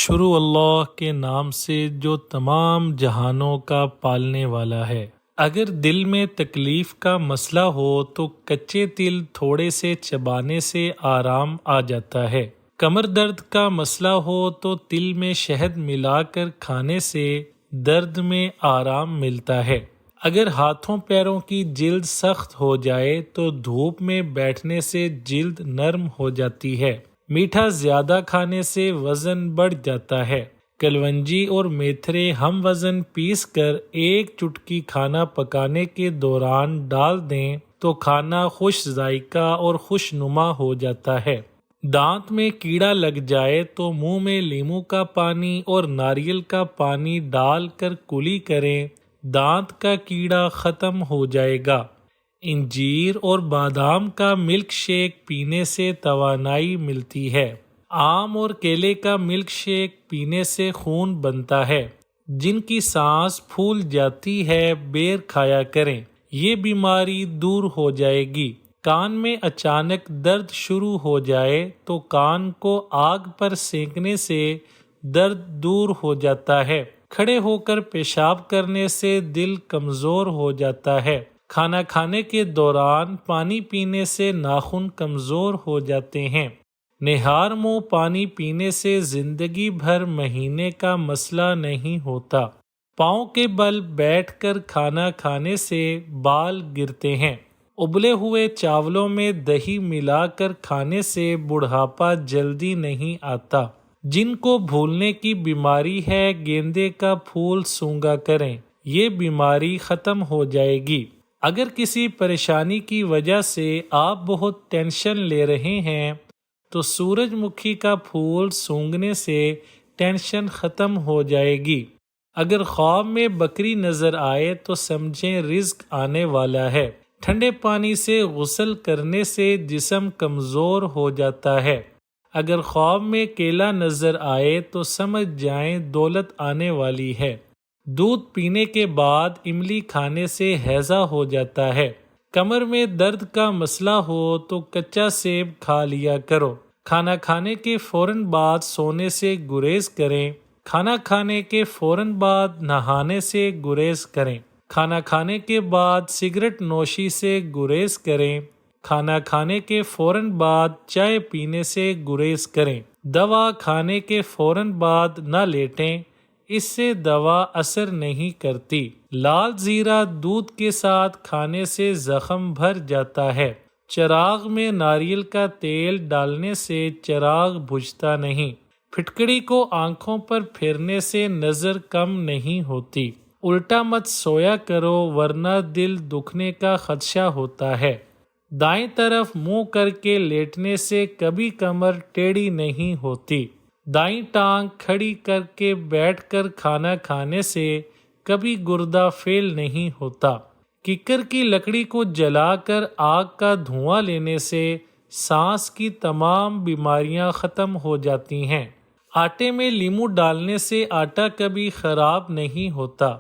شروع اللہ کے نام سے جو تمام جہانوں کا پالنے والا ہے۔ اگر دل میں تکلیف کا مسئلہ ہو تو کچے تل تھوڑے سے چبانے سے آرام آ جاتا ہے۔ کمر درد کا مسئلہ ہو تو تل میں شہد ملا کر کھانے سے درد میں آرام ملتا ہے۔ اگر ہاتھوں پیروں کی جلد سخت ہو جائے تو دھوپ میں بیٹھنے سے جلد نرم ہو جاتی ہے۔ میٹھا زیادہ کھانے سے وزن بڑھ جاتا ہے۔ کلونجی اور میتھرے ہم وزن پیس کر ایک چٹکی کھانا پکانے کے دوران ڈال دیں تو کھانا خوش ذائقہ اور خوش نما ہو جاتا ہے۔ دانت میں کیڑا لگ جائے تو منہ میں لیموں کا پانی اور ناریل کا پانی ڈال کر کلی کریں، دانت کا کیڑا ختم ہو جائے گا۔ انجیر اور بادام کا ملک شیک پینے سے توانائی ملتی ہے۔ آم اور کیلے کا ملک شیک پینے سے خون بنتا ہے۔ جن کی سانس پھول جاتی ہے بیر کھایا کریں، یہ بیماری دور ہو جائے گی۔ کان میں اچانک درد شروع ہو جائے تو کان کو آگ پر سینکنے سے درد دور ہو جاتا ہے۔ کھڑے ہو کر پیشاب کرنے سے دل کمزور ہو جاتا ہے۔ کھانا کھانے کے دوران پانی پینے سے ناخن کمزور ہو جاتے ہیں۔ نہار منہ پانی پینے سے زندگی بھر مہینے کا مسئلہ نہیں ہوتا۔ پاؤں کے بل بیٹھ کر کھانا کھانے سے بال گرتے ہیں۔ ابلے ہوئے چاولوں میں دہی ملا کر کھانے سے بڑھاپا جلدی نہیں آتا۔ جن کو بھولنے کی بیماری ہے گیندے کا پھول سونگا کریں، یہ بیماری ختم ہو جائے گی۔ اگر کسی پریشانی کی وجہ سے آپ بہت ٹینشن لے رہے ہیں تو سورج مکھی کا پھول سونگنے سے ٹینشن ختم ہو جائے گی۔ اگر خواب میں بکری نظر آئے تو سمجھیں رزق آنے والا ہے۔ ٹھنڈے پانی سے غسل کرنے سے جسم کمزور ہو جاتا ہے۔ اگر خواب میں کیلا نظر آئے تو سمجھ جائیں دولت آنے والی ہے۔ دودھ پینے کے بعد املی کھانے سے ہیضہ ہو جاتا ہے۔ کمر میں درد کا مسئلہ ہو تو کچا سیب کھا لیا کرو۔ کھانا کھانے کے فوراً بعد سونے سے گریز کریں۔ کھانا کھانے کے فوراً بعد نہانے سے گریز کریں۔ کھانا کھانے کے بعد سگریٹ نوشی سے گریز کریں۔ کھانا کھانے کے فوراً بعد چائے پینے سے گریز کریں۔ دوا کھانے کے فوراً بعد نہ لیٹیں، اس سے دوا اثر نہیں کرتی۔ لال زیرہ دودھ کے ساتھ کھانے سے زخم بھر جاتا ہے۔ چراغ میں ناریل کا تیل ڈالنے سے چراغ بجھتا نہیں۔ پھٹکڑی کو آنکھوں پر پھیرنے سے نظر کم نہیں ہوتی۔ الٹا مت سویا کرو ورنہ دل دکھنے کا خدشہ ہوتا ہے۔ دائیں طرف منہ کر کے لیٹنے سے کبھی کمر ٹیڑھی نہیں ہوتی۔ دائیں ٹانگ کھڑی کر کے بیٹھ کر کھانا کھانے سے کبھی گردہ فیل نہیں ہوتا۔ ککر کی لکڑی کو جلا کر آگ کا دھواں لینے سے سانس کی تمام بیماریاں ختم ہو جاتی ہیں۔ آٹے میں لیموں ڈالنے سے آٹا کبھی خراب نہیں ہوتا۔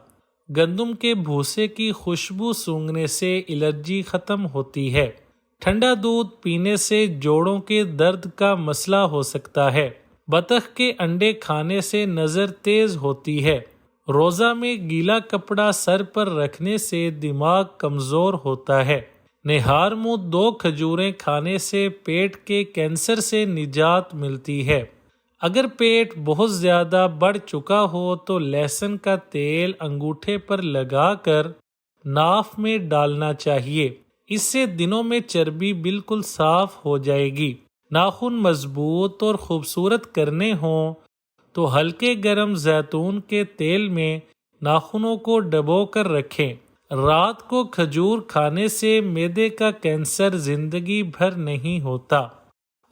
گندم کے بھوسے کی خوشبو سونگھنے سے الرجی ختم ہوتی ہے۔ ٹھنڈا دودھ پینے سے جوڑوں کے درد کا مسئلہ ہو سکتا ہے۔ بطخ کے انڈے کھانے سے نظر تیز ہوتی ہے۔ روزہ میں گیلا کپڑا سر پر رکھنے سے دماغ کمزور ہوتا ہے۔ نہار منہ 2 کھجوریں کھانے سے پیٹ کے کینسر سے نجات ملتی ہے۔ اگر پیٹ بہت زیادہ بڑھ چکا ہو تو لہسن کا تیل انگوٹھے پر لگا کر ناف میں ڈالنا چاہیے، اس سے دنوں میں چربی بالکل صاف ہو جائے گی۔ ناخن مضبوط اور خوبصورت کرنے ہوں تو ہلکے گرم زیتون کے تیل میں ناخنوں کو ڈبو کر رکھیں۔ رات کو کھجور کھانے سے معدے کا کینسر زندگی بھر نہیں ہوتا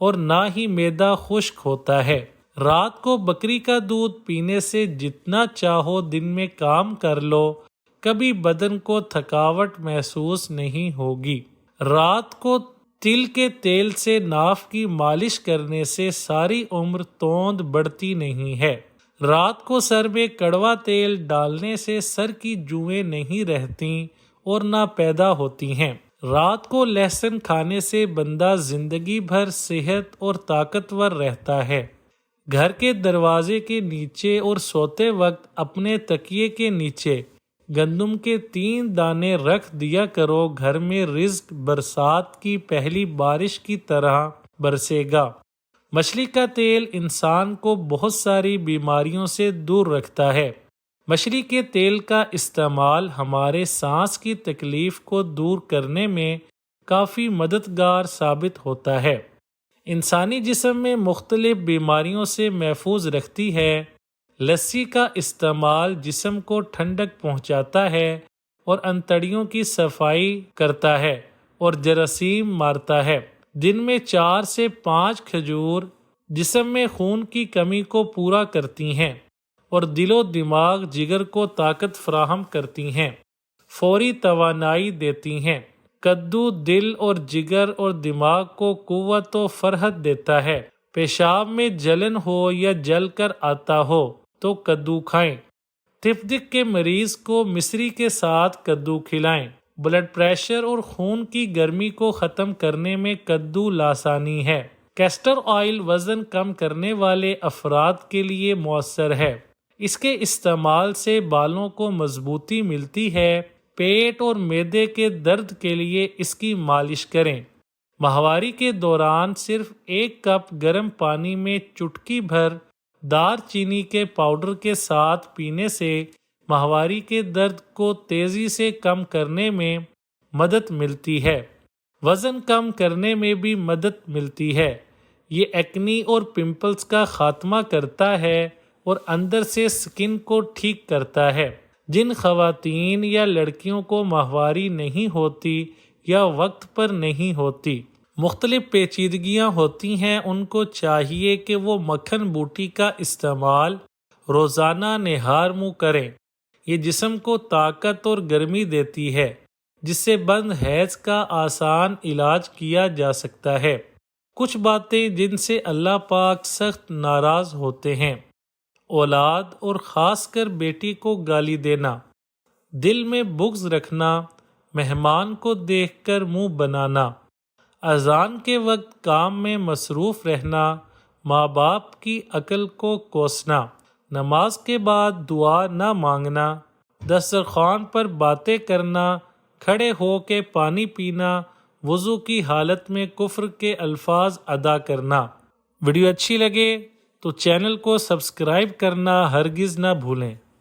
اور نہ ہی معدہ خشک ہوتا ہے۔ رات کو بکری کا دودھ پینے سے جتنا چاہو دن میں کام کر لو، کبھی بدن کو تھکاوٹ محسوس نہیں ہوگی۔ رات کو تل کے تیل سے ناف کی مالش کرنے سے ساری عمر توند بڑھتی نہیں ہے۔ رات کو سر میں کڑوا تیل ڈالنے سے سر کی جوئیں نہیں رہتی اور نہ پیدا ہوتی ہیں۔ رات کو لہسن کھانے سے بندہ زندگی بھر صحت اور طاقتور رہتا ہے۔ گھر کے دروازے کے نیچے اور سوتے وقت اپنے تکیے کے نیچے گندم کے 3 دانے رکھ دیا کرو، گھر میں رزق برسات کی پہلی بارش کی طرح برسے گا۔ مچھلی کا تیل انسان کو بہت ساری بیماریوں سے دور رکھتا ہے۔ مچھلی کے تیل کا استعمال ہمارے سانس کی تکلیف کو دور کرنے میں کافی مددگار ثابت ہوتا ہے۔ انسانی جسم میں مختلف بیماریوں سے محفوظ رکھتی ہے۔ لسی کا استعمال جسم کو ٹھنڈک پہنچاتا ہے اور انتڑیوں کی صفائی کرتا ہے اور جراثیم مارتا ہے۔ دن میں 4 سے 5 کھجور جسم میں خون کی کمی کو پورا کرتی ہیں اور دل و دماغ جگر کو طاقت فراہم کرتی ہیں، فوری توانائی دیتی ہیں۔ کدو دل اور جگر اور دماغ کو قوت و فرحت دیتا ہے۔ پیشاب میں جلن ہو یا جل کر آتا ہو تو کدو کھائیں۔ تپدق کے مریض کو مصری کے ساتھ کدو کھلائیں۔ بلڈ پریشر اور خون کی گرمی کو ختم کرنے میں کدو لاسانی ہے۔ کیسٹر آئل وزن کم کرنے والے افراد کے لیے مؤثر ہے۔ اس کے استعمال سے بالوں کو مضبوطی ملتی ہے۔ پیٹ اور معدے کے درد کے لیے اس کی مالش کریں۔ ماہواری کے دوران صرف 1 کپ گرم پانی میں چٹکی بھر دار چینی کے پاؤڈر کے ساتھ پینے سے ماہواری کے درد کو تیزی سے کم کرنے میں مدد ملتی ہے۔ وزن کم کرنے میں بھی مدد ملتی ہے۔ یہ ایکنی اور پمپلز کا خاتمہ کرتا ہے اور اندر سے سکن کو ٹھیک کرتا ہے۔ جن خواتین یا لڑکیوں کو ماہواری نہیں ہوتی یا وقت پر نہیں ہوتی، مختلف پیچیدگیاں ہوتی ہیں، ان کو چاہیے کہ وہ مکھن بوٹی کا استعمال روزانہ نہار منہ کریں۔ یہ جسم کو طاقت اور گرمی دیتی ہے، جس سے بند حیض کا آسان علاج کیا جا سکتا ہے۔ کچھ باتیں جن سے اللہ پاک سخت ناراض ہوتے ہیں: اولاد اور خاص کر بیٹی کو گالی دینا، دل میں بغض رکھنا، مہمان کو دیکھ کر منہ بنانا، اذان کے وقت کام میں مصروف رہنا، ماں باپ کی عقل کو کوسنا، نماز کے بعد دعا نہ مانگنا، دسترخوان پر باتیں کرنا، کھڑے ہو کے پانی پینا، وضو کی حالت میں کفر کے الفاظ ادا کرنا۔ ویڈیو اچھی لگے تو چینل کو سبسکرائب کرنا ہرگز نہ بھولیں۔